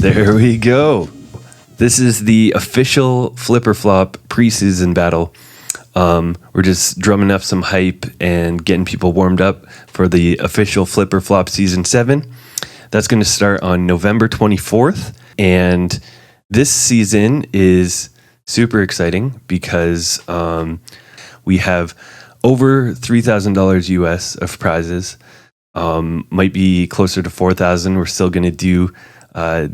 There we go. This is the official Flipper Flop preseason battle. We're just drumming up some hype and getting people warmed up for the official Flipper Flop Season 7. That's going to start on November 24th. And this season is super exciting because we have over $3,000 US of prizes. Might be closer to 4,000. We're still going to do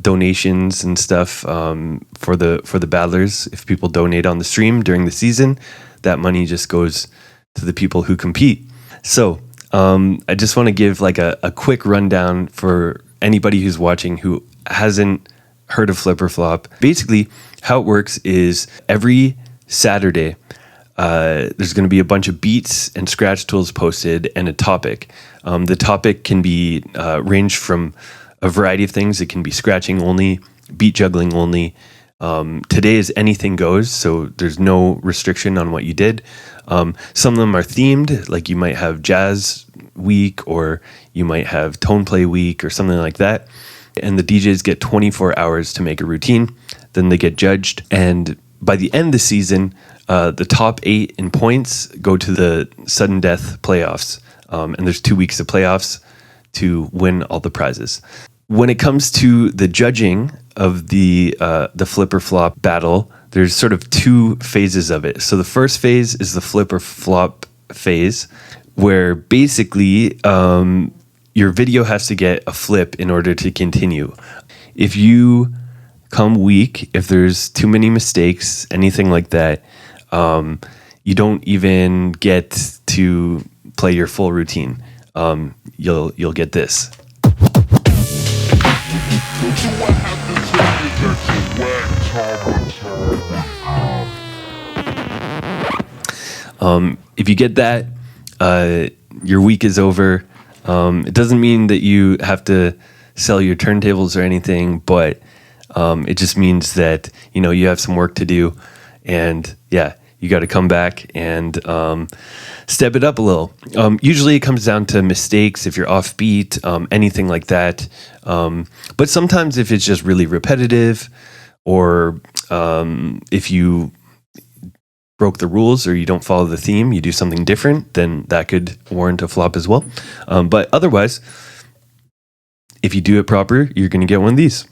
donations and stuff for the battlers. If people donate on the stream during the season, that money just goes to the people who compete. So I just want to give like a quick rundown for anybody who's watching who hasn't heard of Flipper Flop. Basically, how it works is every Saturday, there's going to be a bunch of beats and scratch tools posted and a topic. The topic can be ranged from a variety of things. It can be scratching only, beat juggling only. Today is anything goes, so there's no restriction on what you did. Some of them are themed, like you might have jazz week or you might have tone play week or something like that. And the DJs get 24 hours to make a routine. Then they get judged. And by the end of the season, the top 8 in points go to the sudden death playoffs. And there's 2 weeks of playoffs to win all the prizes. When it comes to the judging of the Flipper Flop battle, there's sort of 2 phases of it. So the first phase is the Flipper Flop phase, where basically your video has to get a flip in order to continue. If you come weak, if there's too many mistakes, anything like that, you don't even get to play your full routine. You'll get this. If you get that, your week is over. It doesn't mean that you have to sell your turntables or anything, but it just means that you have some work to do, and you got to come back and step it up a little. Usually it comes down to mistakes, if you're offbeat, anything like that. But sometimes if it's just really repetitive, or if you broke the rules or you don't follow the theme, you do something different, then that could warrant a flop as well. But otherwise, if you do it proper, you're going to get one of these.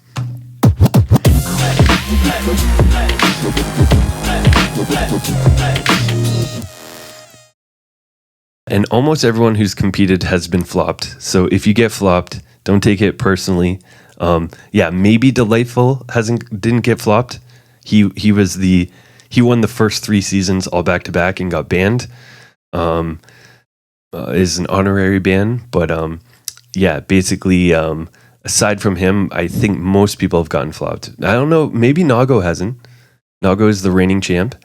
And almost everyone who's competed has been flopped. So if you get flopped, don't take it personally. Maybe Delightful didn't get flopped. He won the first 3 seasons all back to back and got banned. Is an honorary ban, but basically aside from him, I think most people have gotten flopped. I don't know, maybe Nago hasn't. Nago is the reigning champ.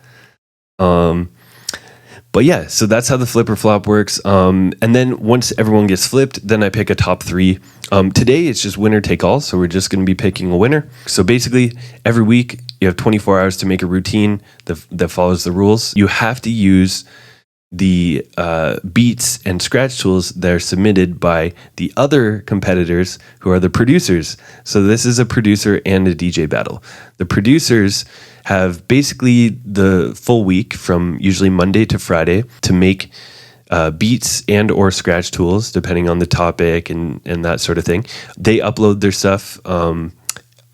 But yeah, so that's how the Flipper Flop works. And then once everyone gets flipped, then I pick a top 3. Today it's just winner take all, so we're just going to be picking a winner. So basically, every week you have 24 hours to make a routine that follows the rules. You have to use the beats and scratch tools that are submitted by the other competitors who are the producers. So this is a producer and a DJ battle. The producers have basically the full week from usually Monday to Friday to make beats and or scratch tools, depending on the topic and that sort of thing. They upload their stuff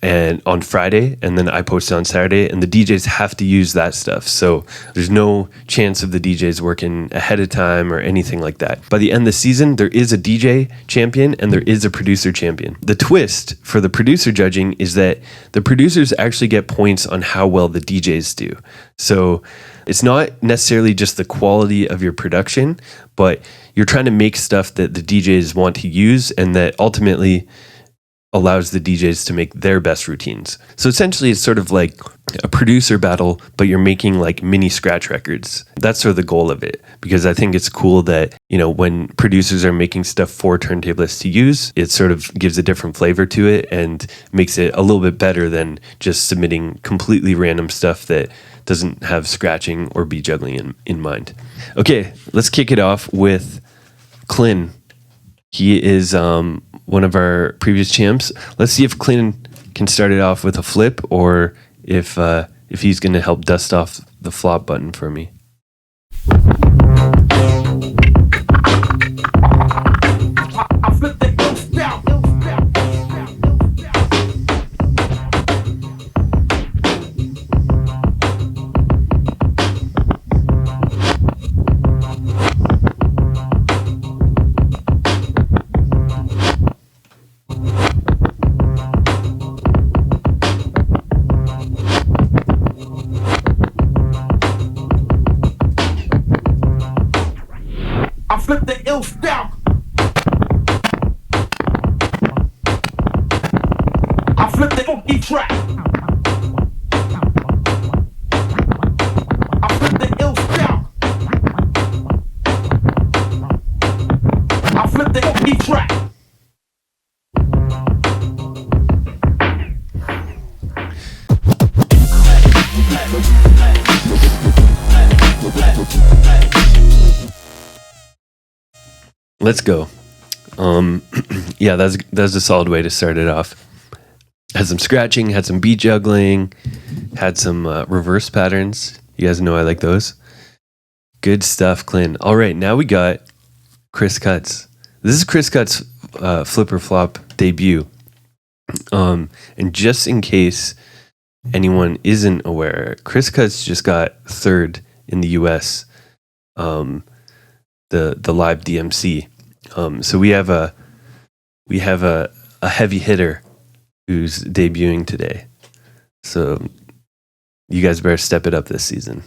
and on Friday, and then I post it on Saturday, and the DJs have to use that stuff. So there's no chance of the DJs working ahead of time or anything like that. By the end of the season, there is a DJ champion and there is a producer champion. The twist for the producer judging is that the producers actually get points on how well the DJs do. So it's not necessarily just the quality of your production, but you're trying to make stuff that the DJs want to use and that ultimately allows the DJs to make their best routines. So essentially it's sort of like a producer battle, but you're making like mini scratch records. That's sort of the goal of it, because I think it's cool that, when producers are making stuff for turntablists to use, it sort of gives a different flavor to it and makes it a little bit better than just submitting completely random stuff that doesn't have scratching or beat juggling in mind. Okay, let's kick it off with Klin. He is one of our previous champs. Let's see if Klin can start it off with a flip, or if he's going to help dust off the flop button for me. I flip the ghost down. I flip the ill down. I flip the funky track. I flip the ill down. I flip the funky track. Let's go. Yeah, that's a solid way to start it off. Had some scratching, had some beat juggling, had some reverse patterns. You guys know I like those. Good stuff, Klin. All right, now we got Chris Kuts. This is Chris Kuts' flipper flop debut. And just in case anyone isn't aware, Chris Kuts just got third in the US, the live DMC. So we have a heavy hitter who's debuting today. So you guys better step it up this season.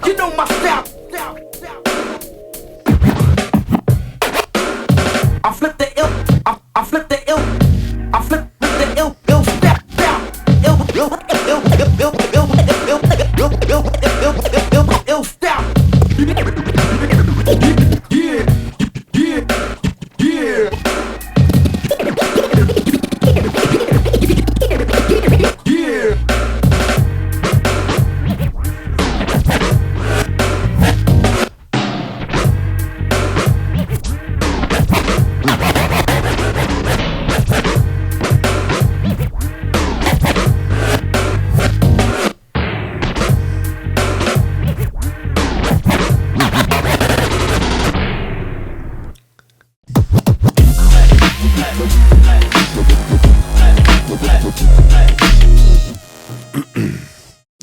You know my style. I flip the ill. I flip the ill. I flip the ill. Ill step down. Ill step. Yeah.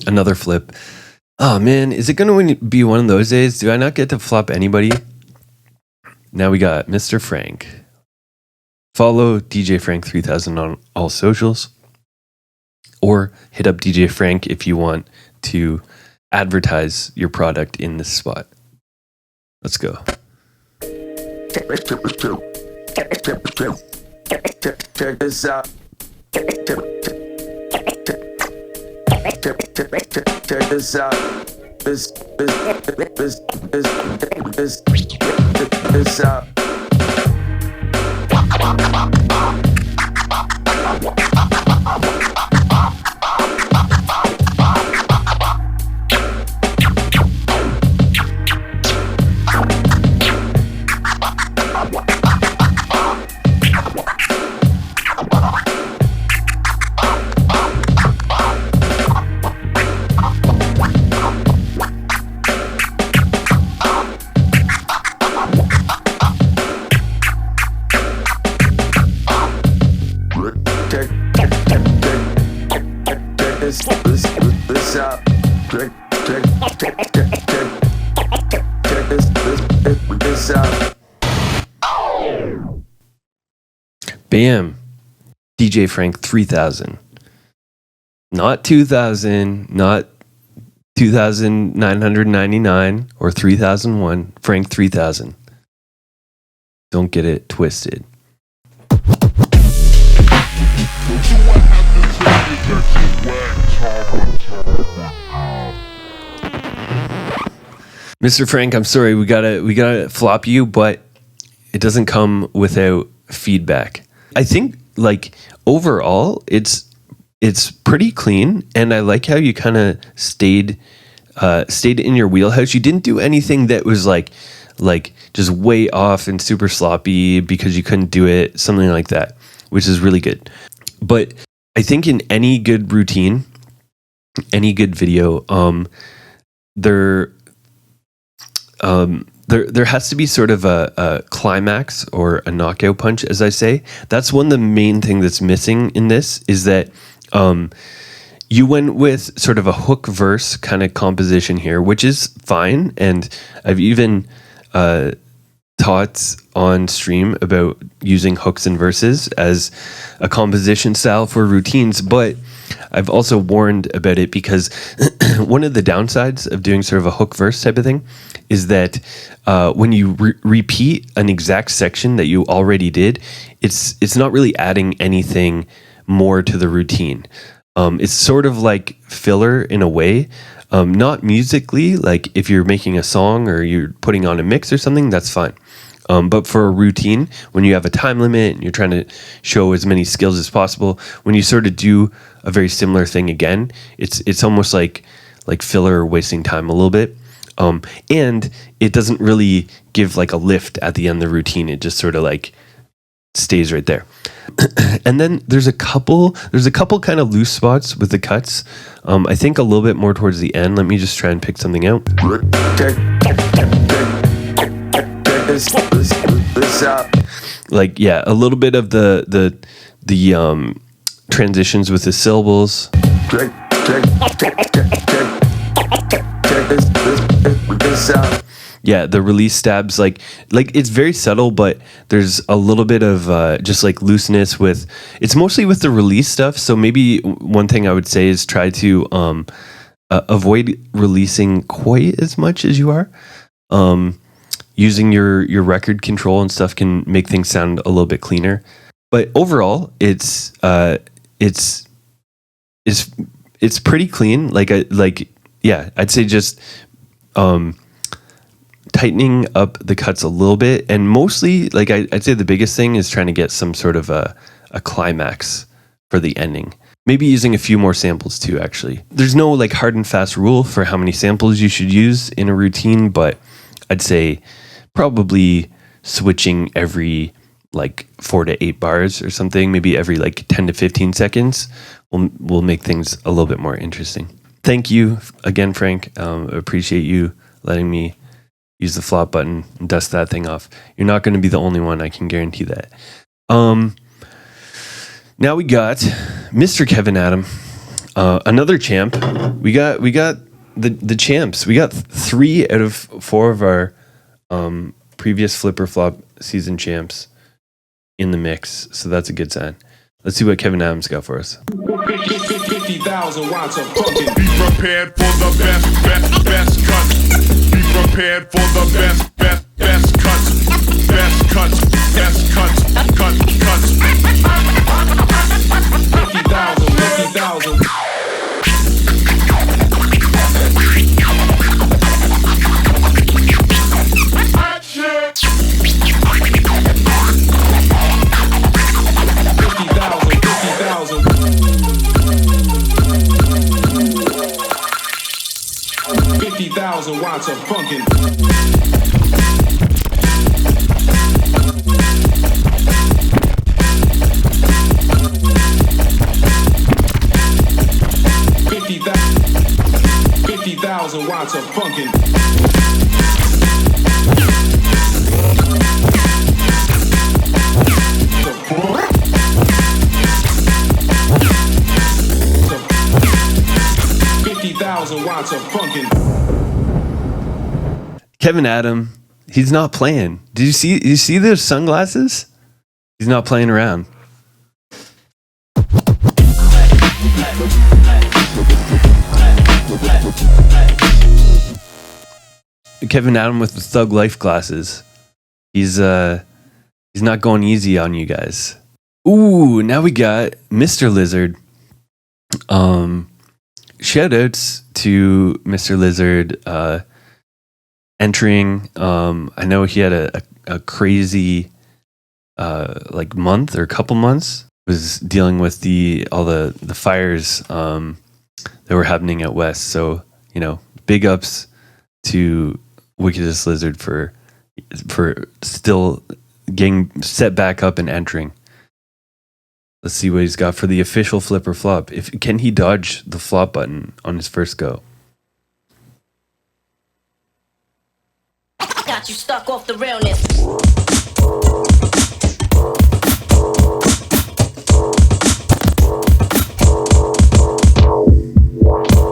Another flip. Oh man, is it going to be one of those days? Do I not get to flop anybody? Now we got Mr. Frank. Follow DJ Frank 3000 on all socials, or hit up DJ Frank if you want to advertise your product in this spot. Let's go. Check this out. Check this out. This out. Bam. DJ Frank 3000. Not 2000, not 2999 or 3001. Frank 3000. Don't get it twisted. Mr. Frank, I'm sorry, we gotta flop you, but it doesn't come without feedback. I think like overall it's pretty clean, and I like how you kind of stayed in your wheelhouse. You didn't do anything that was like just way off and super sloppy because you couldn't do it, something like that, which is really good. But I think in any good routine, any good video, there has to be sort of a climax or a knockout punch, as I say. That's one of the main thing that's missing in this, is that you went with sort of a hook verse kind of composition here, which is fine. And I've even taught on stream about using hooks and verses as a composition style for routines, but I've also warned about it because one of the downsides of doing sort of a hook verse type of thing is that when you repeat an exact section that you already did, it's not really adding anything more to the routine. It's sort of like filler in a way, not musically, like if you're making a song or you're putting on a mix or something, that's fine. But for a routine, when you have a time limit and you're trying to show as many skills as possible, when you sort of do a very similar thing again, it's almost like filler or wasting time a little bit. And it doesn't really give like a lift at the end of the routine. It just sort of like stays right there. And then there's a couple kind of loose spots with the cuts. I think a little bit more towards the end. Let me just try and pick something out. Like, yeah, a little bit of the transitions with the syllables. Yeah, the release stabs, like it's very subtle, but there's a little bit of just like looseness with. It's mostly with the release stuff. So maybe one thing I would say is try to avoid releasing quite as much as you are. Using your record control and stuff can make things sound a little bit cleaner. But overall, it's pretty clean. I'd say just tightening up the cuts a little bit, and mostly, like I'd say the biggest thing is trying to get some sort of a climax for the ending. Maybe using a few more samples too, actually. There's no like hard and fast rule for how many samples you should use in a routine, but I'd say probably switching every like 4 to 8 bars or something, maybe every like 10 to 15 seconds will make things a little bit more interesting. Thank you again, Frank. Appreciate you letting me use the flop button and dust that thing off. You're not going to be the only one, I can guarantee that. Now we got Mr. Kevin Adam, another champ. We got the champs. We got 3 out of 4 of our previous flipper flop season champs in the mix, so that's a good sign. Let's see what Kevin Adams got for us. 50,000 watts of pumpkin. Be prepared for the best cuts. Be prepared for the best cuts. Best cuts. 50,000. 50,000 watts of pumpkin. 50,000 watts of pumpkin. 50,000 watts of pumpkin. Kevin Adam, he's not playing. Did you see those sunglasses? He's not playing around. Kevin Adam with the Thug Life glasses. He's not going easy on you guys. Ooh, now we got Mr. Lizard. Shout outs to Mr. Lizard entering. I know he had a crazy like month or couple months. Was dealing with all the fires that were happening out west. So, you know, big ups to Wickedest Lizard for still getting set back up and entering. Let's see what he's got for the official flipper flop. Can he dodge the flop button on his first go? Got you stuck off the realness.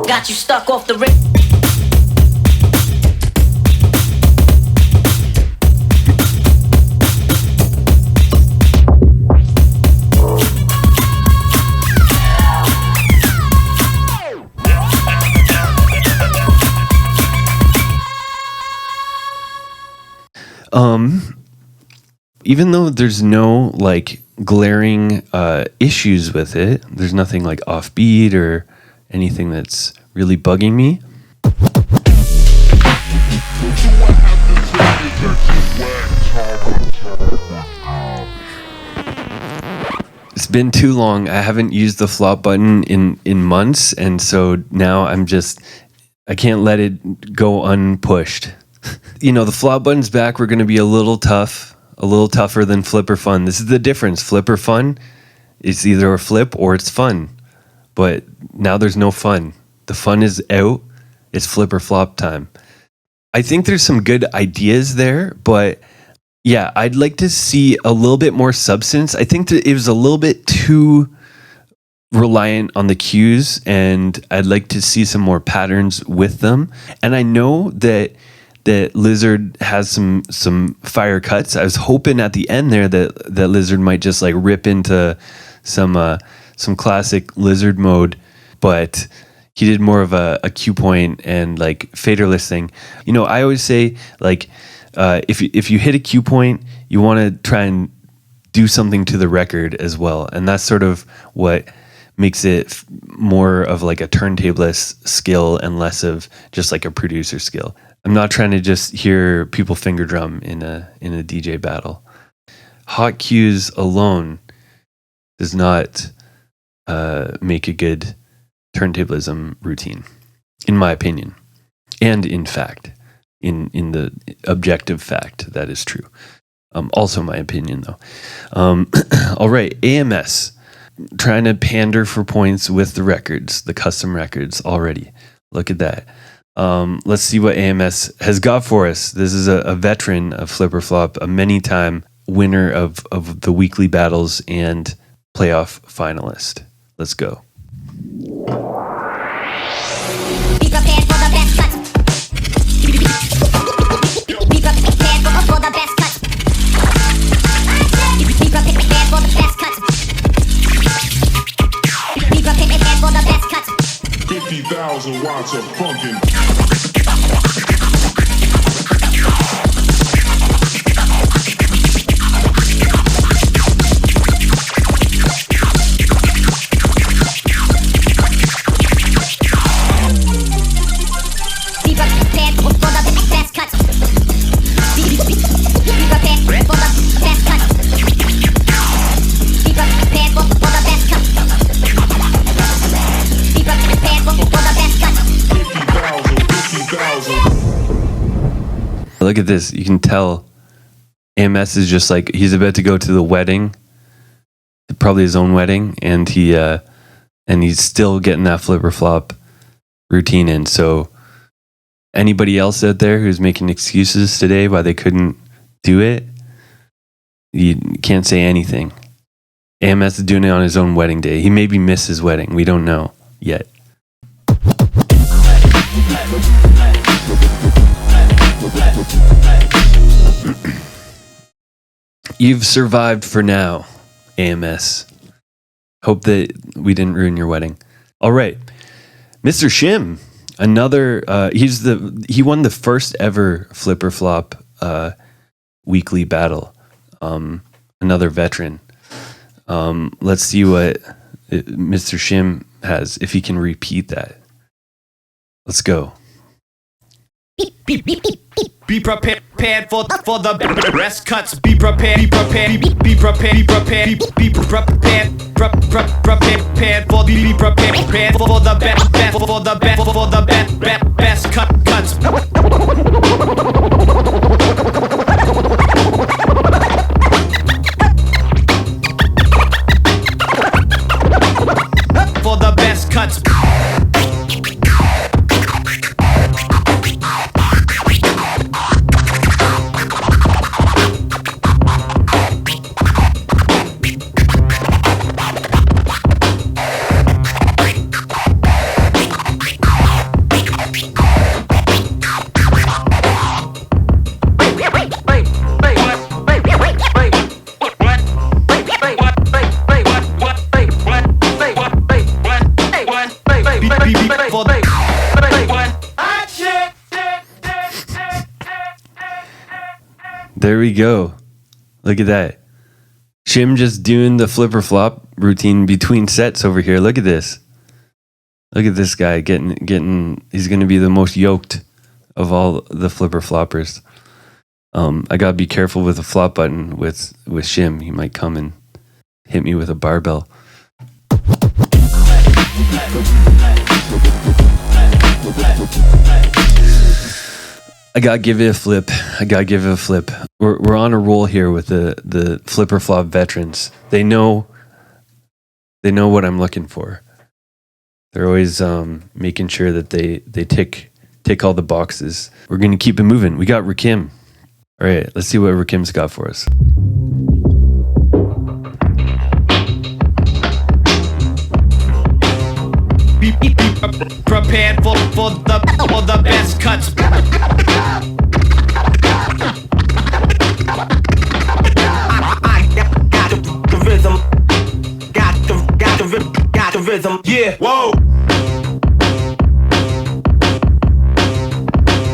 Got you stuck off the realness. Even though there's no like glaring issues with it, there's nothing like offbeat or anything that's really bugging me. It's been too long. I haven't used the flop button in months, and so now I can't let it go unpushed. The flop button's back. We're going to be a little tougher than flipper fun. This is the difference. Flipper fun, it's either a flip or it's fun. But now there's no fun. The fun is out. It's flipper flop time. I think there's some good ideas there, but yeah, I'd like to see a little bit more substance. I think that it was a little bit too reliant on the cues, and I'd like to see some more patterns with them. And I know that Lizard has some fire cuts. I was hoping at the end there that Lizard might just like rip into some classic Lizard mode, but he did more of a cue point and like faderless thing. I always say like if you hit a cue point, you want to try and do something to the record as well, and that's sort of what makes it more of like a turntablist skill and less of just like a producer skill. I'm not trying to just hear people finger drum in a DJ battle. Hot cues alone does not make a good turntablism routine, in my opinion, and in fact, in the objective fact that is true. Also my opinion though. All right, AMS trying to pander for points with the records, the custom records already. Look at that. Let's see what AMS has got for us. This is a veteran of Flipper Flop, a many-time winner of the weekly battles and playoff finalist. Let's go. Be prepared for the best cuts. Be prepared for the best cuts. Be prepared for the best cuts. Be prepared for the best cuts. 50,000 watts of pumping. Look at this. You can tell AMS is just like he's about to go to the wedding, probably his own wedding, and he's still getting that flipper flop routine in. So anybody else out there who's making excuses today why they couldn't do it, you can't say anything. AMS is doing it on his own wedding day. He maybe missed his wedding. We don't know yet. You've survived for now, AMS. Hope that we didn't ruin your wedding. All right, Mr. Shim, another. He won the first ever Flipper Flop weekly battle. Another veteran. Let's see what Mr. Shim has, if he can repeat that. Let's go. Be prepared for the best cuts. Be prepared. Be prepared. Be prepared. Be prepared. Be prepared. Prepared for the best cuts. There we go. Look at that. Shim just doing the flipper flop routine between sets over here. Look at this. Look at this guy getting. He's going to be the most yoked of all the flipper floppers. I gotta be careful with the flop button with Shim. He might come and hit me with a barbell. I gotta give it a flip. We're on a roll here with the flipper flop veterans. They know what I'm looking for. They're always making sure that they tick all the boxes. We're gonna keep it moving. We got Rakim. All right, let's see what Rakim's got for us. Be prepared for the best cuts. I got the rhythm. Got the rhythm. Yeah, whoa.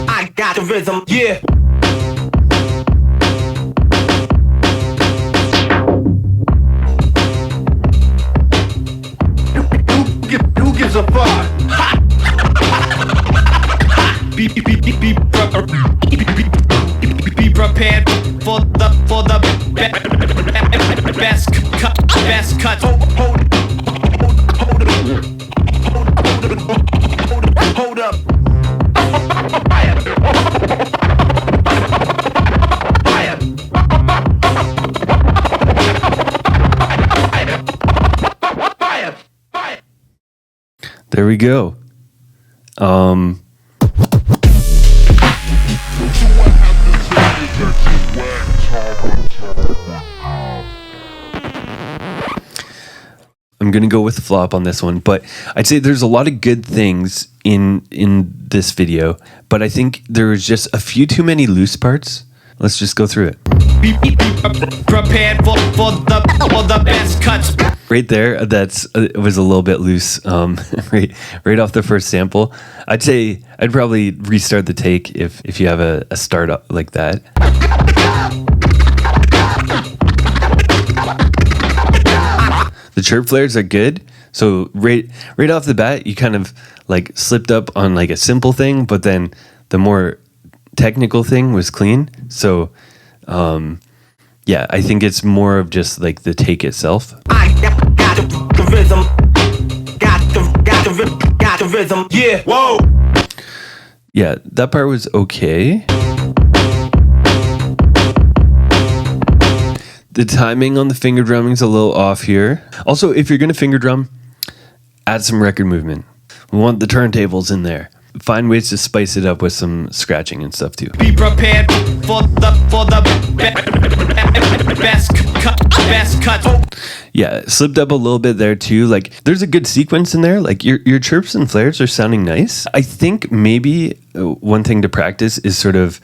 I got the rhythm. Yeah. Who gives a fuck? Be prepared for the best cut. Hold up. There we go. I'm gonna go with the flop on this one, but I'd say there's a lot of good things in this video, but I think there was just a few too many loose parts. Let's just go through it. Be prepared for the best cuts. Right there, it was a little bit loose. Right off the first sample, I'd say I'd probably restart the take if you have a start up like that. The chirp flares are good. So right off the bat, you kind of like slipped up on like a simple thing, but then the more technical thing was clean. So yeah, I think it's more of just like the take itself. I got the rhythm. Got the rhythm. Yeah, whoa. Yeah, that part was okay. The timing on the finger drumming is a little off here. Also, if you're going to finger drum, add some record movement. We want the turntables in there. Find ways to spice it up with some scratching and stuff too. Be prepared for the best cut. Yeah, slipped up a little bit there too. Like there's a good sequence in there. Like your chirps and flares are sounding nice. I think maybe one thing to practice is sort of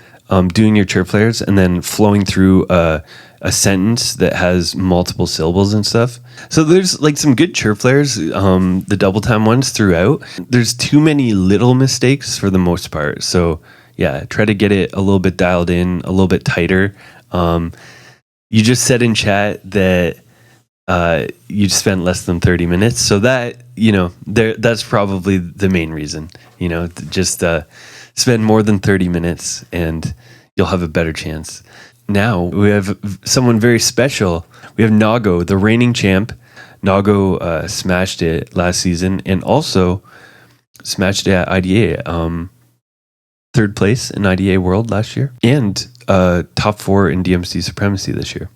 doing your chirp flares and then flowing through a sentence that has multiple syllables and stuff. So there's like some good chirp flares, the double time ones throughout. There's too many little mistakes for the most part. So yeah, try to get it a little bit dialed in, a little bit tighter. You just said in chat that you spent less than 30 minutes. So that, that's probably the main reason, just spend more than 30 minutes and you'll have a better chance. Now we have someone very special. We have Nago, the reigning champ. Nago smashed it last season and also smashed it at IDA. Third place in IDA World last year and top 4 in DMC Supremacy this year.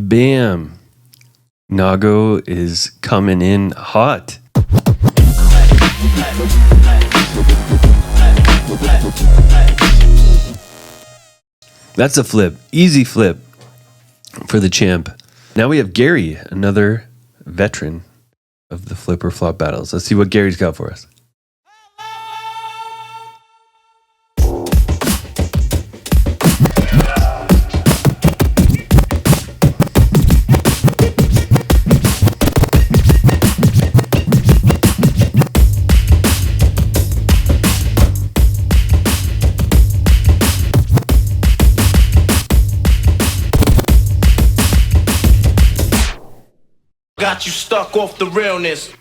Bam. Nago is coming in hot. That's a flip. Easy flip for the champ. Now we have Gary, another veteran of the flipper flop battles. Let's see what Gary's got for us. Got you stuck off the realness.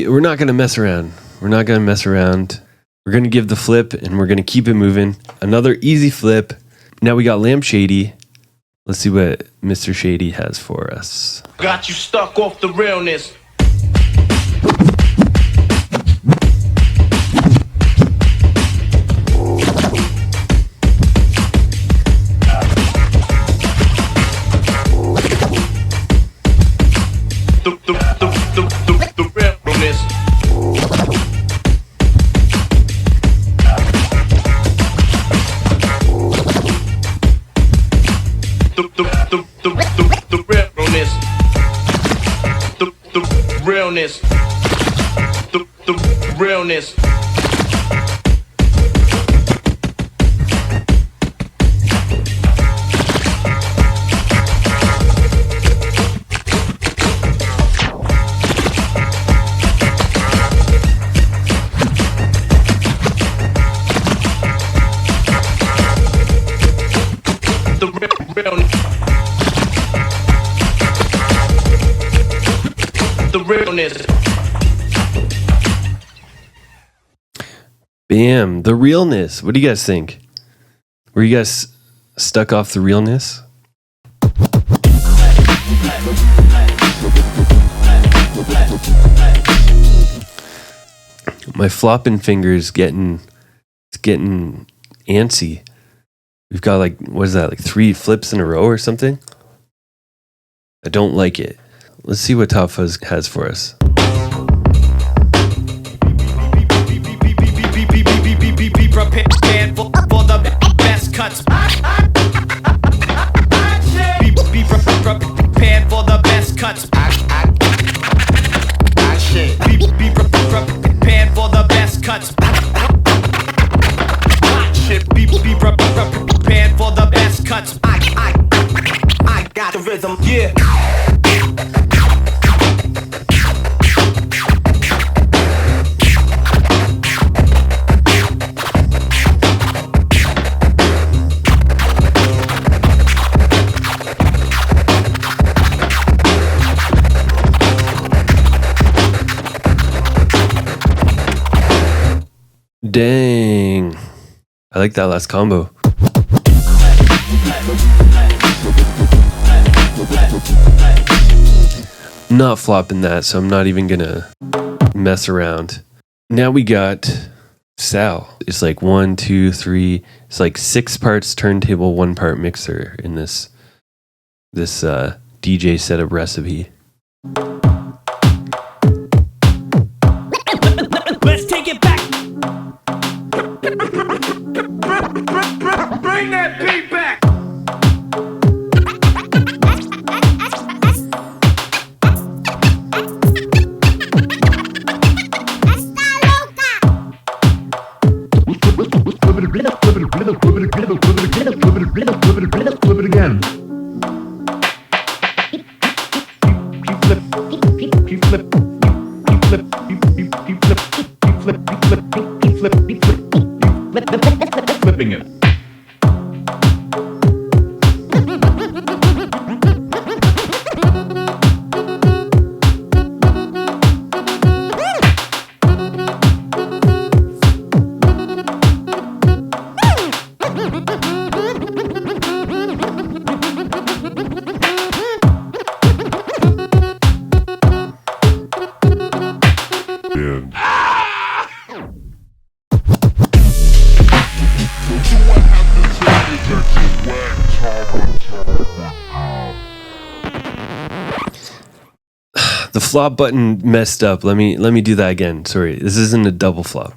We're not going to mess around. We're not going to mess around. We're going to give the flip and we're going to keep it moving. Another easy flip. Now we got Lamb Shady. Let's see what Mr. Shady has for us. Got you stuck off the realness. The realness. The realness. The realness. The realness. The realness. Bam. The realness. What do you guys think? Were you guys stuck off the realness? My flopping fingers getting antsy. We've got like, what is that, like 3 flips in a row or something? I don't like it. Let's see what Top Fuzz has for us. Be prepared for the best cuts. Be prepared for the best cuts. Be prepared for the best cuts. Be prepared for the best cuts. I got the rhythm, yeah. Dang. I like that last combo. Not flopping that, so I'm not even gonna mess around. Now we got Sal. It's like 1, 2, 3. It's like 6 parts turntable, 1 part mixer in this DJ setup recipe. Let's take it back. Bring that beat back. Flip it again. Flip. Flipping it. The flop button messed up. Let me do that again. Sorry, this isn't a double flop.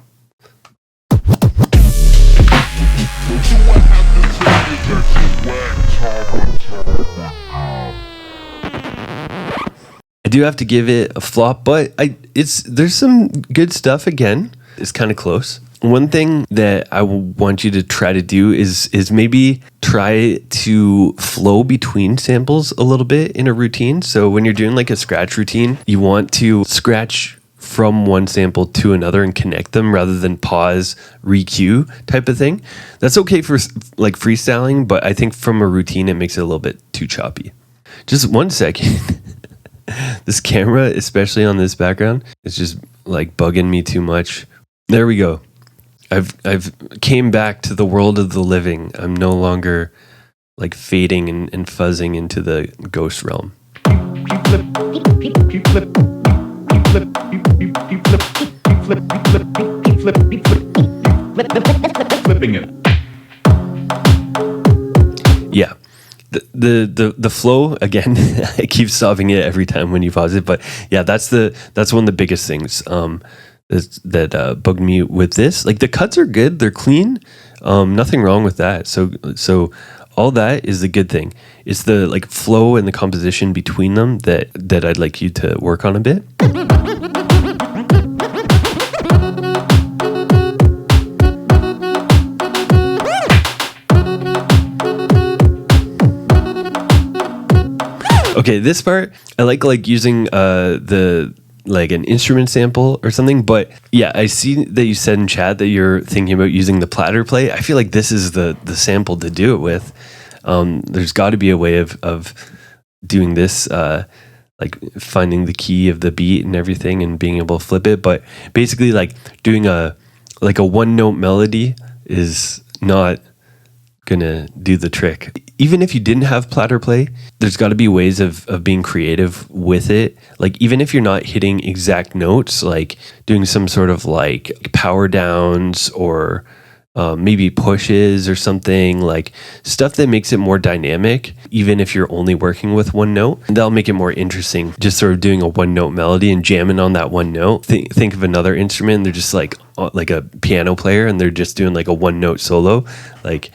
I do have to give it a flop, but there's some good stuff again. It's kind of close. One thing that I want you to try to do is maybe try to flow between samples a little bit in a routine. So when you're doing like a scratch routine, you want to scratch from one sample to another and connect them rather than pause, re-cue type of thing. That's okay for like freestyling, but I think from a routine, it makes it a little bit too choppy. Just 1 second. This camera, especially on this background, is just like bugging me too much. There we go. I've came back to the world of the living. I'm no longer like fading and fuzzing into the ghost realm. Flipping it. Yeah. The flow again, I keep solving it every time when you pause it, but yeah, that's one of the biggest things that bugged me with this. Like the cuts are good, they're clean, nothing wrong with that. So all that is the good thing. It's the like flow and the composition between them that I'd like you to work on a bit. Okay, this part I like using the like an instrument sample or something, but yeah, I see that you said in chat that you're thinking about using the platter play. I feel like this is the sample to do it with. There's got to be a way of doing this, like finding the key of the beat and everything and being able to flip it. But basically, like doing a one note melody is not gonna do the trick. Even if you didn't have platter play, there's got to be ways of being creative with it. Like even if you're not hitting exact notes, like doing some sort of like power downs or maybe pushes or something, like stuff that makes it more dynamic. Even if you're only working with one note, that'll make it more interesting. Just sort of doing a one note melody and jamming on that one note. Think of another instrument. They're just like a piano player and they're just doing like a one note solo. Like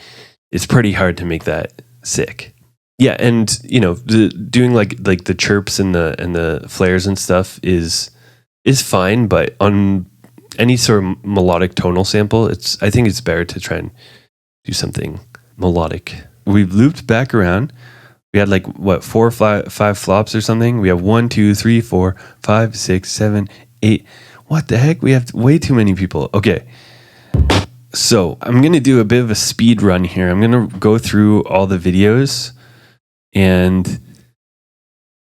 it's pretty hard to make that sick. Yeah, and you know, doing like the chirps and the flares and stuff is fine, but on any sort of melodic tonal sample, I think it's better to try and do something melodic. We've looped back around. We had like what 4 or 5 flops or something. We have 1, 2, 3, 4, 5, 6, 7, 8. What the heck? We have way too many people. Okay. So I'm going to do a bit of a speed run here. I'm going to go through all the videos and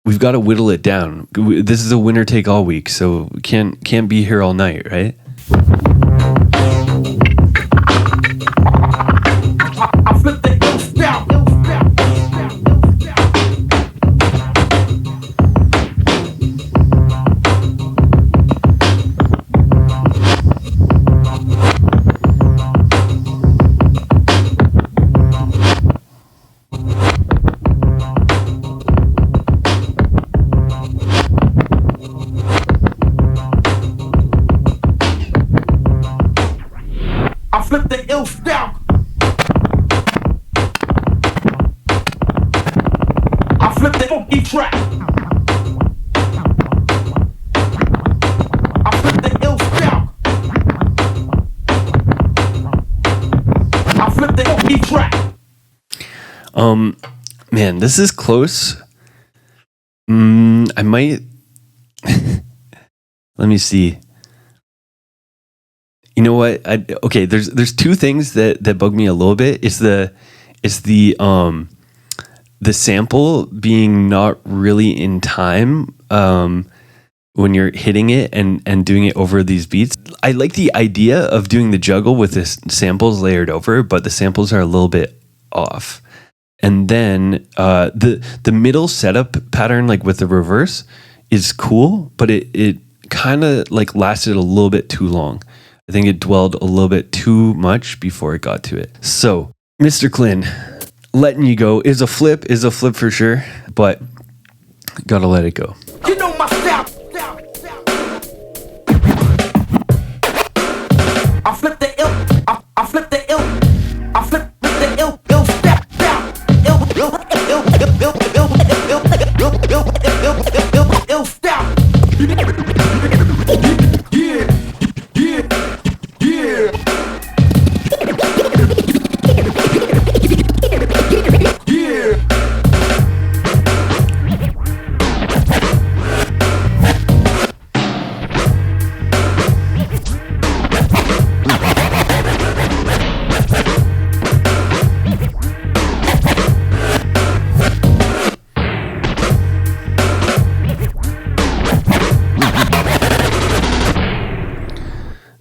we've got to whittle it down. This is a winner take all week, so we can't be here all night, right? I flip the ill style. Flip the ill style. I flip the funky track. I flip the ill style. I flip the funky track. Man, this is close. I might let me see. You know what? Okay, there's two things that bug me a little bit. It's the sample being not really in time when you're hitting it and doing it over these beats. I like the idea of doing the juggle with the samples layered over, but the samples are a little bit off. And then the middle setup pattern, like with the reverse, is cool, but it kind of like lasted a little bit too long. I think it dwelled a little bit too much before it got to it. So, Mr. Klin, letting you go is a flip for sure, but gotta let it go. You know my style. I flip the ill. I flip the ill. I flip with the ill step down. Ill step.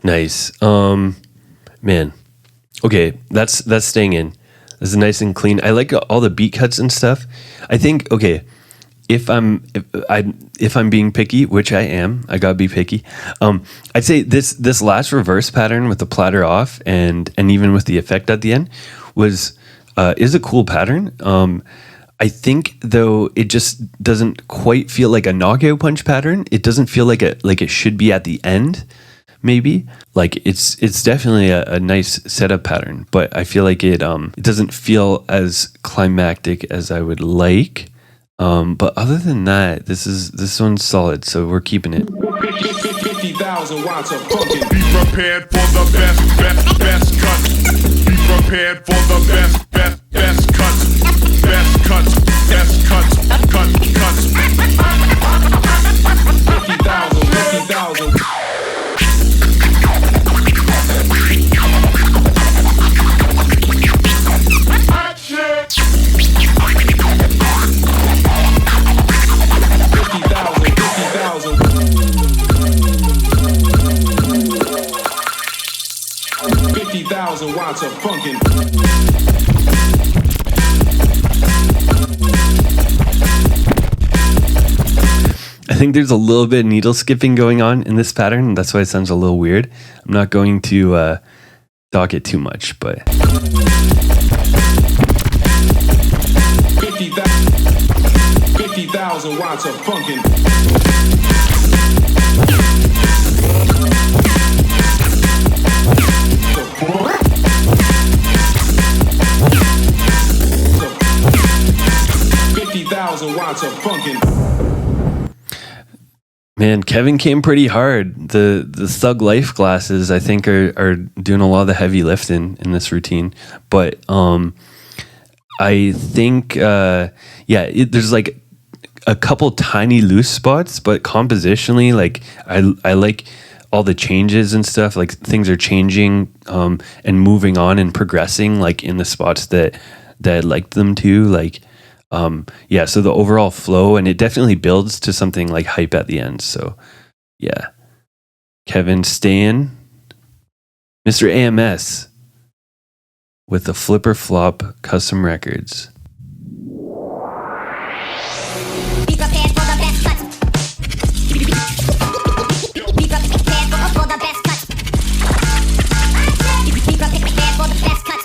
Nice. Man. Okay, that's staying in. That's nice and clean. I like all the beat cuts and stuff. I think, okay, if I'm being picky, which I am, I gotta be picky. I'd say this last reverse pattern with the platter off and even with the effect at the end is a cool pattern. I think though it just doesn't quite feel like a knockout punch pattern. It doesn't feel like it should be at the end. Maybe like it's definitely a nice setup pattern, but I feel like it doesn't feel as climactic as I would like. But other than that, this one's solid, so we're keeping it. 50,000 watts of funkin'. Be prepared for the best cuts. Be prepared for the best cuts. Best cuts, cuts. 50,000. 50,000 watts of funkin'. I think there's a little bit of needle skipping going on in this pattern. That's why it sounds a little weird. I'm not going to dock it too much, but 50,000 watts of funkin'. 50,000 watts of funkin'. Man, Kevin came pretty hard. The Thug Life glasses, I think, are doing a lot of the heavy lifting in this routine. But I think, there's like a couple tiny loose spots, but compositionally, like I like all the changes and stuff. Like things are changing and moving on and progressing, like in the spots that I liked them to. Like. So the overall flow, and it definitely builds to something like hype at the end. So, yeah. Kevin Stan, Mr. AMS, with the Flipper Flop Custom Records. Be prepared for the best cut. Be prepared for the best cut. Be prepared for the best cut.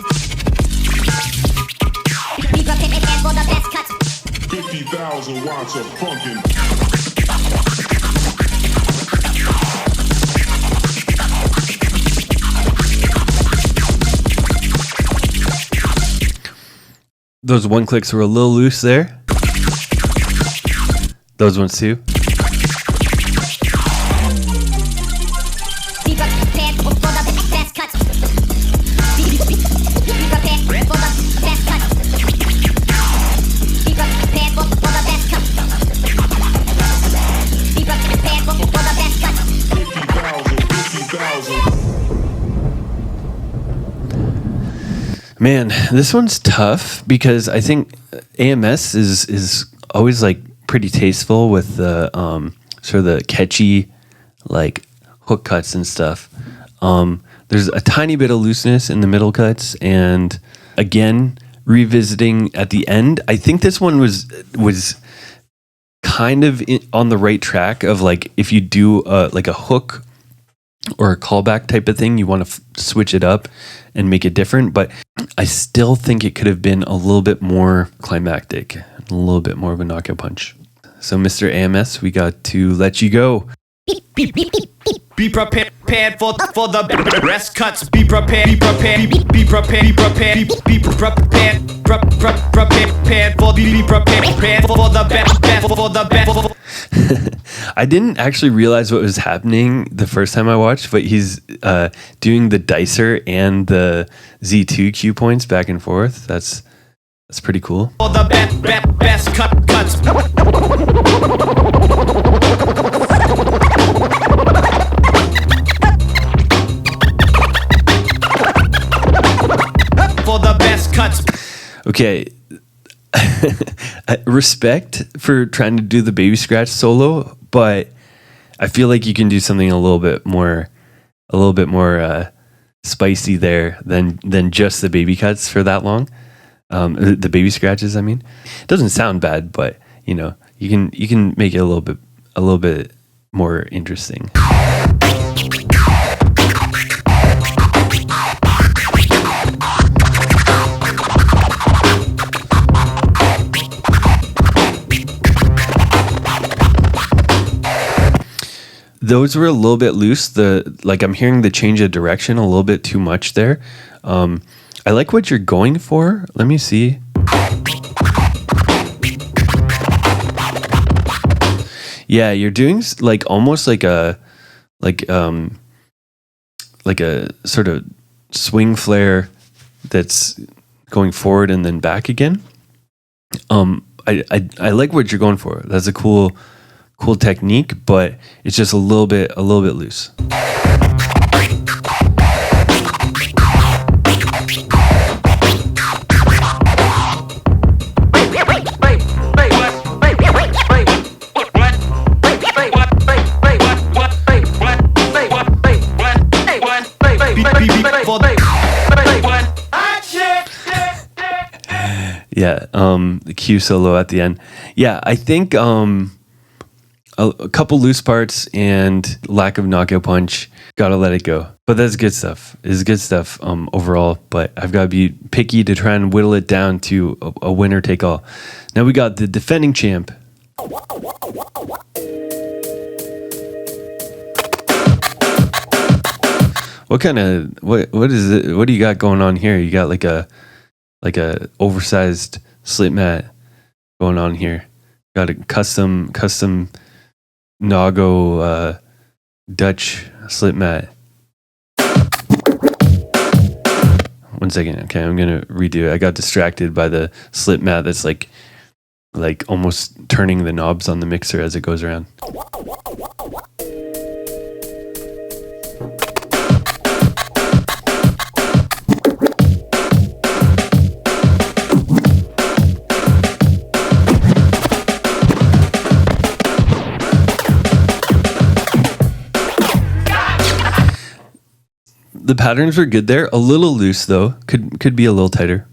Be prepared for the best cut. 50,000 watts of funkin'. Those one clicks were a little loose there. Those ones too. Be prepared for the best cut. Be prepared for the best cut. Be prepared for the best cut. Be prepared for the best cut. 50,000. Man, this one's tough because I think AMS is always like pretty tasteful with the sort of the catchy like hook cuts and stuff. There's a tiny bit of looseness in the middle cuts, and again, revisiting at the end, I think this one was kind of on the right track of like if you do like a hook or a callback type of thing, you want to switch it up and make it different. But I still think it could have been a little bit more climactic, a little bit more of a knockout punch. So, Mr. AMS, we got to let you go. Be prepared for the rest cuts. Be prepared. Be prepared. Be prepared. Be prepared. Be prepared. Prepared for the best. I didn't actually realize what was happening the first time I watched, but he's doing the dicer and the Z2 cue points back and forth. That's pretty cool. For the best cuts. For the best cuts. Okay. Respect for trying to do the baby scratch solo, but I feel like you can do something a little bit more spicy there than just the baby cuts for that long. The baby scratches, I mean. It doesn't sound bad, but you know, you can make it a little bit more interesting. Those were a little bit loose. I'm hearing the change of direction a little bit too much there. I like what you're going for. Let me see. Yeah, you're doing like almost like a sort of swing flare that's going forward and then back again. I like what you're going for. That's a cool technique, but it's just a little bit loose. Yeah, the cue solo at the end. Yeah, I think a couple loose parts and lack of knockout punch. Gotta let it go. But that's good stuff. It's good stuff overall. But I've got to be picky to try and whittle it down to a winner take all. Now we got the defending champ. What is it? What do you got going on here? You got like a oversized slip mat going on here. Got a custom Nago Dutch slip mat. 1 second. Okay, I'm gonna redo it. I got distracted by the slip mat that's like almost turning the knobs on the mixer as it goes around. The patterns were good there. A little loose though. Could be a little tighter.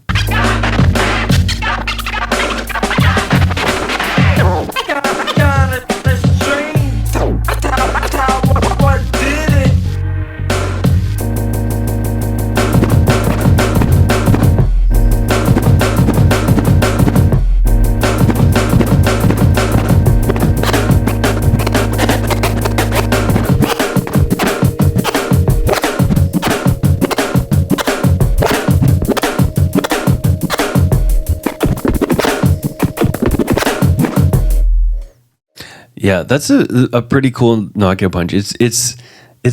Yeah, that's a pretty cool knockout punch. It's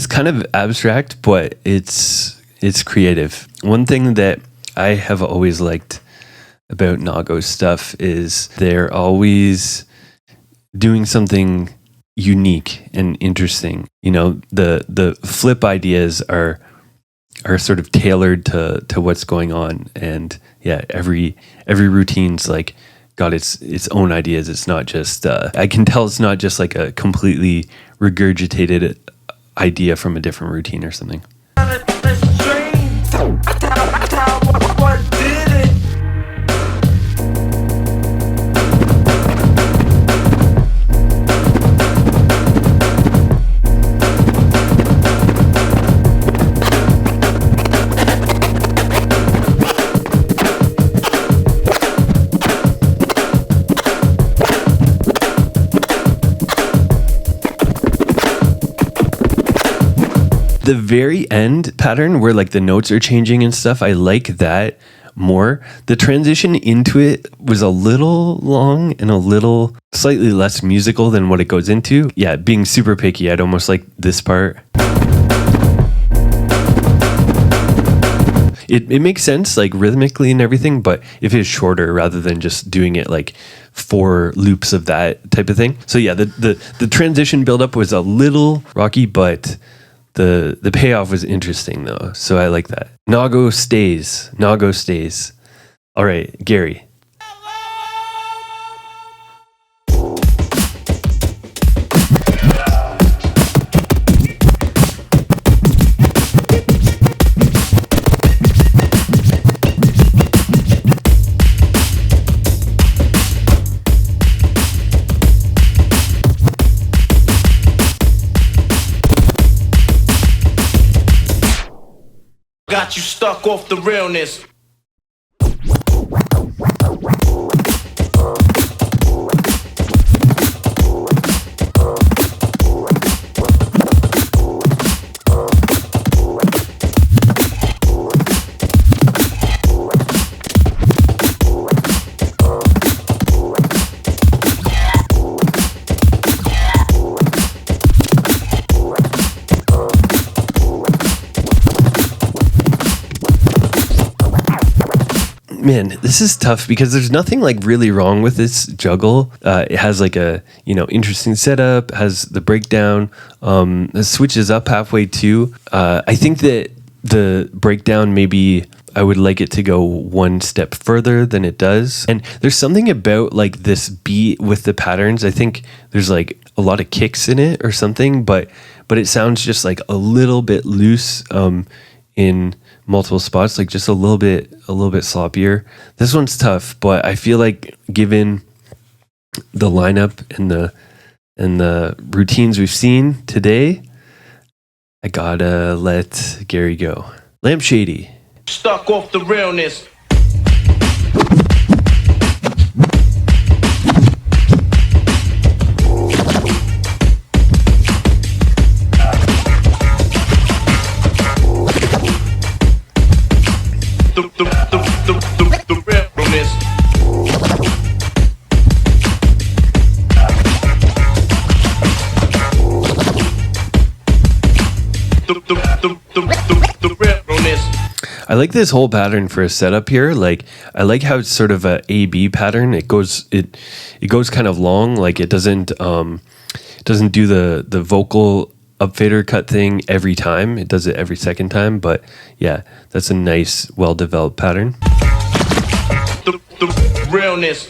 kind of abstract, but it's creative. One thing that I have always liked about Nago's stuff is they're always doing something unique and interesting. You know, the flip ideas are are sort of tailored to what's going on. And yeah, every routine's like got its own ideas. It's not just I can tell it's not just like a completely regurgitated idea from a different routine or something. What did it? The very end pattern where like the notes are changing and stuff, I like that more. The transition into it was a little long and a little slightly less musical than what it goes into. Yeah, being super picky, I'd almost like this part. It makes sense like rhythmically and everything, but if it's shorter rather than just doing it like 4 loops of that type of thing. So yeah, the transition buildup was a little rocky, but the payoff was interesting though, so I like that. Nago stays. All right, Gary. Got you stuck off the realness. Man, this is tough because there's nothing like really wrong with this juggle. It has like a, interesting setup, has the breakdown, it switches up halfway too. I think that the breakdown, maybe I would like it to go one step further than it does. And there's something about like this beat with the patterns. I think there's like a lot of kicks in it or something, but it sounds just like a little bit loose in multiple spots, like just a little bit sloppier. This one's tough, but I feel like given the lineup and the routines we've seen today, I gotta let Gary go. Lamp Shady. Stuck off the realness. The realness. The realness. I like this whole pattern for a setup here. Like I like how it's sort of a A-B pattern. It goes kind of long. Like it doesn't do the vocal upfader cut thing every time. It does it every second time. But yeah, that's a nice, well-developed pattern. The realness.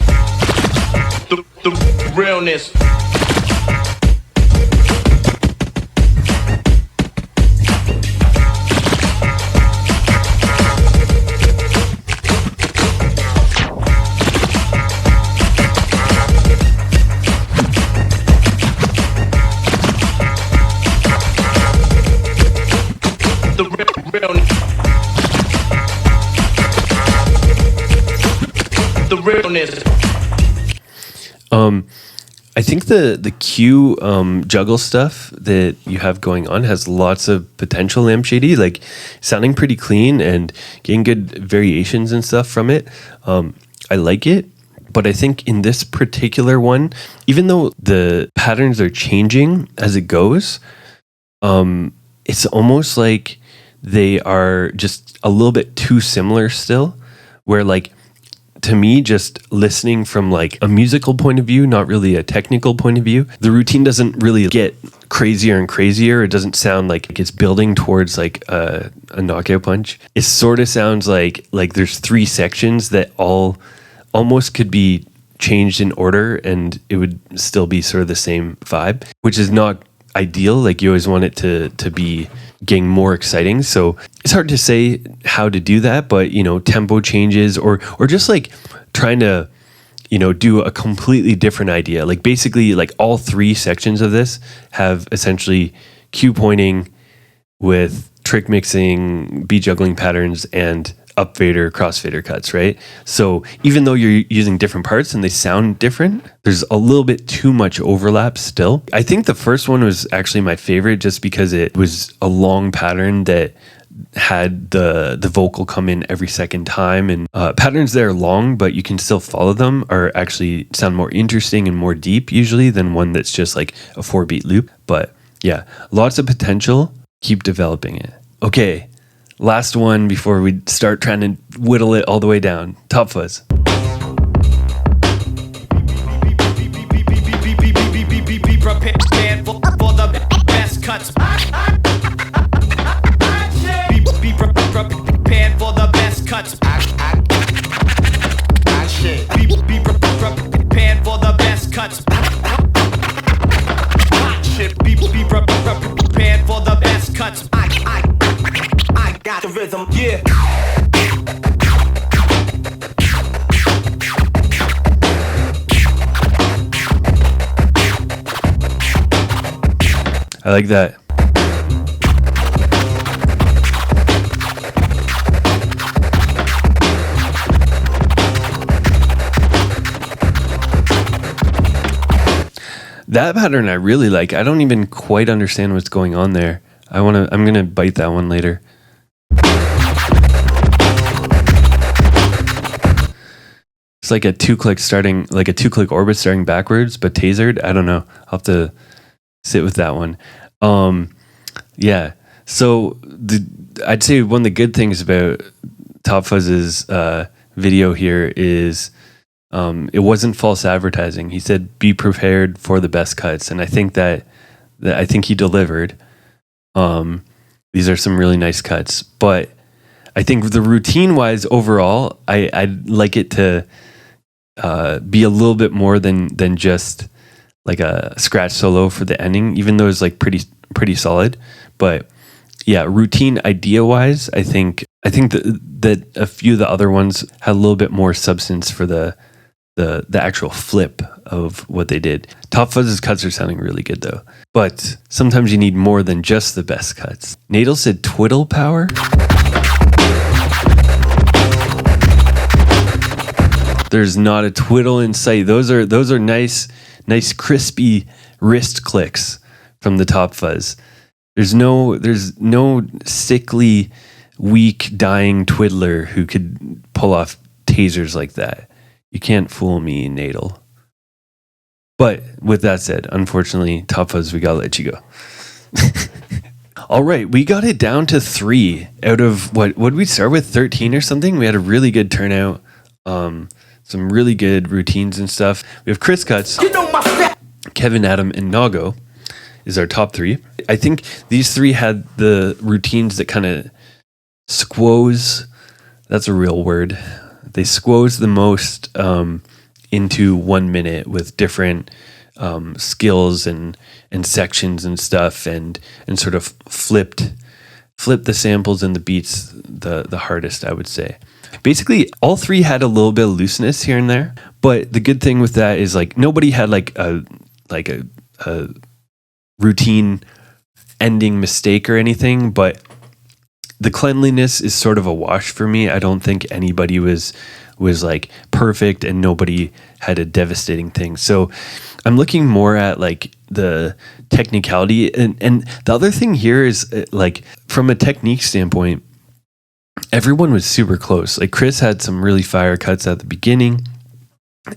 The realness. The realness. I think the Q juggle stuff that you have going on has lots of potential, Lamp Shady, like sounding pretty clean and getting good variations and stuff from it. I like it, but I think in this particular one, even though the patterns are changing as it goes, it's almost like they are just a little bit too similar still, where like to me, just listening from like a musical point of view, not really a technical point of view, the routine doesn't really get crazier and crazier. It doesn't sound like it's building towards like a knockout punch. It sort of sounds like there's 3 sections that all almost could be changed in order and it would still be sort of the same vibe, which is not ideal. Like you always want it to be getting more exciting. So it's hard to say how to do that, but tempo changes or just like trying to, do a completely different idea. Like basically like all 3 sections of this have essentially cue pointing with trick mixing, beat juggling patterns, and up fader, crossfader cuts, right? So even though you're using different parts and they sound different, there's a little bit too much overlap still. I think the first one was actually my favorite just because it was a long pattern that had the vocal come in every second time, and patterns that are long but you can still follow them are actually sound more interesting and more deep usually than one that's just like a 4-beat loop. But yeah, lots of potential. Keep developing it. Okay. Last one before we start trying to whittle it all the way down. Top Fuzz. Be prepared for the best cuts. Be prepared for the best cuts. Be prepared for the best cuts. Be prepared for the best cuts. I got the rhythm, yeah. I like that. That pattern I really like. I don't even quite understand what's going on there. I'm going to bite that one later. It's like a 2-click orbit starting backwards, but tasered. I don't know. I'll have to sit with that one. Yeah. So I'd say one of the good things about Top Fuzz's video here is it wasn't false advertising. He said, "Be prepared for the best cuts," and I think that I think he delivered. These are some really nice cuts, but I think the routine-wise overall, I'd like it to be a little bit more than just like a scratch solo for the ending, even though it's like pretty solid. But yeah, routine idea-wise, I think that a few of the other ones had a little bit more substance for the actual flip of what they did. Top Fuzz's cuts are sounding really good though. But sometimes you need more than just the best cuts. Nadal said twiddle power. There's not a twiddle in sight. Those are nice crispy wrist clicks from the Top Fuzz. There's no sickly, weak, dying twiddler who could pull off tasers like that. You can't fool me, Nadal. But with that said, unfortunately, Top Fuzz, we gotta let you go. All right, we got it down to 3 out of what did we start with? 13 or something? We had a really good turnout. Some really good routines and stuff. We have Chris Kuts, Kevin, Adam, and Nago is our top 3. I think these 3 had the routines that kind of squoze. That's a real word. They squoze the most into 1 minute with different skills and sections and stuff, and sort of flip the samples and the beats the hardest, I would say. Basically, all 3 had a little bit of looseness here and there, but the good thing with that is like nobody had like a routine ending mistake or anything, but the cleanliness is sort of a wash for me. I don't think anybody was like perfect and nobody had a devastating thing. So I'm looking more at like the technicality, and the other thing here is like from a technique standpoint, everyone was super close. Like Chris had some really fire cuts at the beginning.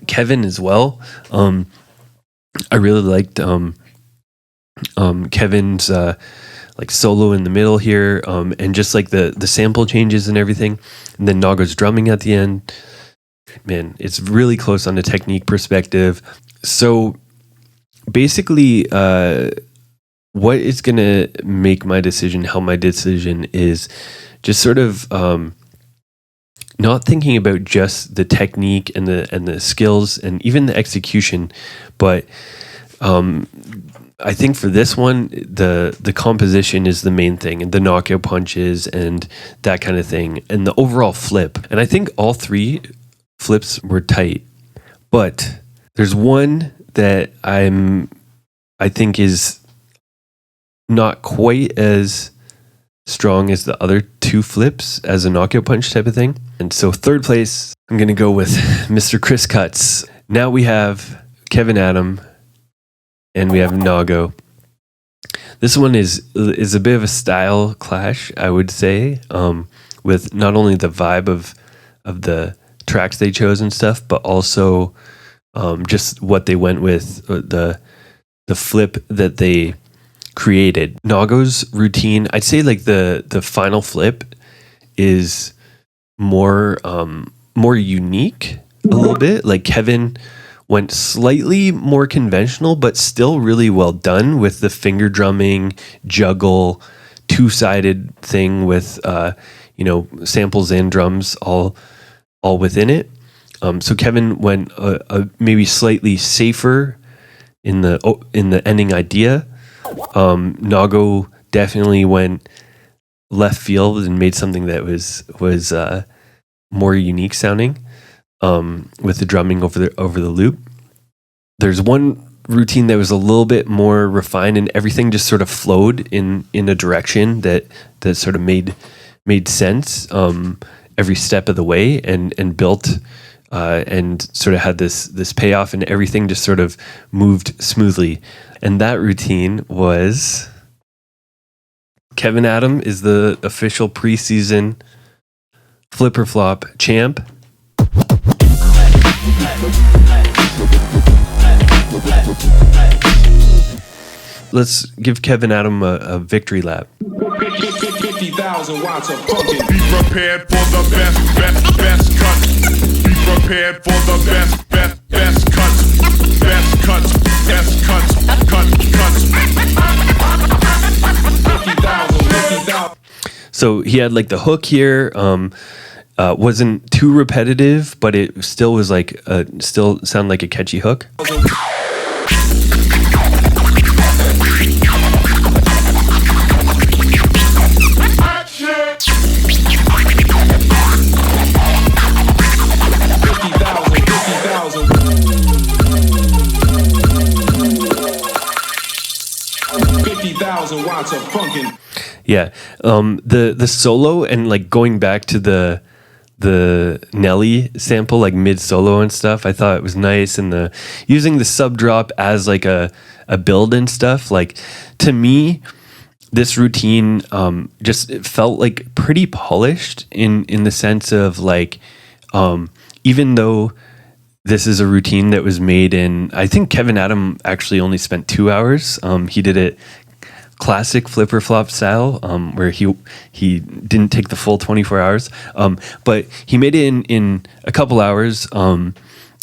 Kevin as well. I really liked Kevin's like solo in the middle here, and just like the sample changes and everything, and then Nago's drumming at the end. man, it's really close on the technique perspective. So basically, what is going to make my decision, help my decision, is just sort of not thinking about just the technique and the skills and even the execution, but I think for this one, the composition is the main thing, and the knockout punches and that kind of thing, and the overall flip. And I think all three flips were tight, but there's one that I think is not quite as strong as the other two flips as a knockout punch type of thing. And so third place, I'm going to go with Mr. Chris Kuts. Now we have Kevin Adam and we have Nago. This one is a bit of a style clash, I would say, with not only the vibe of the tracks they chose and stuff, but also just what they went with, the flip that they created. Nago's routine, I'd say like the final flip is more unique a little bit. Like Kevin went slightly more conventional, but still really well done with the finger drumming, juggle, two-sided thing with samples and drums all within it. So Kevin went maybe slightly safer in the ending idea. Nago definitely went left field and made something that was more unique sounding with the drumming over the loop. There's one routine that was a little bit more refined, and everything just sort of flowed in a direction that sort of made sense every step of the way, and built and sort of had this payoff, and everything just sort of moved smoothly. And that routine was Kevin Adam is the official preseason flipper flop champ. Let's give Kevin Adam a victory lap. 50,000 watts of pumping. Be prepared for the best cuts. Be prepared for the best cuts. Best cuts. Cuts. 50,000. So he had like the hook here. Wasn't too repetitive, but it still was like still sound like a catchy hook. Watts of funkin'. Yeah, the solo and like going back to the Nelly sample, like mid solo and stuff, I thought it was nice, and the using the sub drop as like a build and stuff. Like to me, this routine just it felt like pretty polished in the sense of like even though this is a routine that was made in, I think Kevin Adam actually only spent 2 hours. He did it classic flipper flop style, where he didn't take the full 24 hours, but he made it in a couple hours, and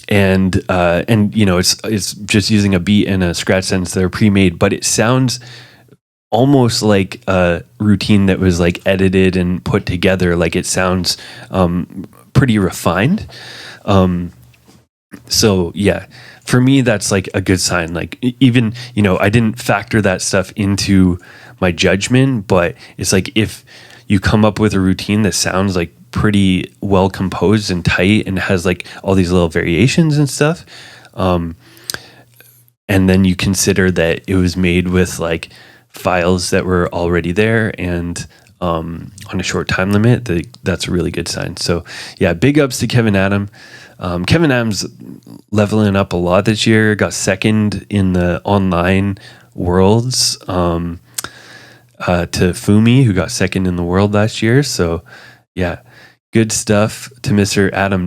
you know it's just using a beat and a scratch sentence that are pre-made, but it sounds almost like a routine that was like edited and put together. Like it sounds pretty refined. So yeah, for me, that's like a good sign. Like even, you know, I didn't factor that stuff into my judgment, but it's like if you come up with a routine that sounds like pretty well composed and tight and has like all these little variations and stuff, and then you consider that it was made with like files that were already there and on a short time limit, that's a really good sign. So yeah, big ups to Kevin Adam. Kevin Adams leveling up a lot this year, got second in the online worlds to Fumi, who got second in the world last year. So yeah, good stuff to Mr. Adam.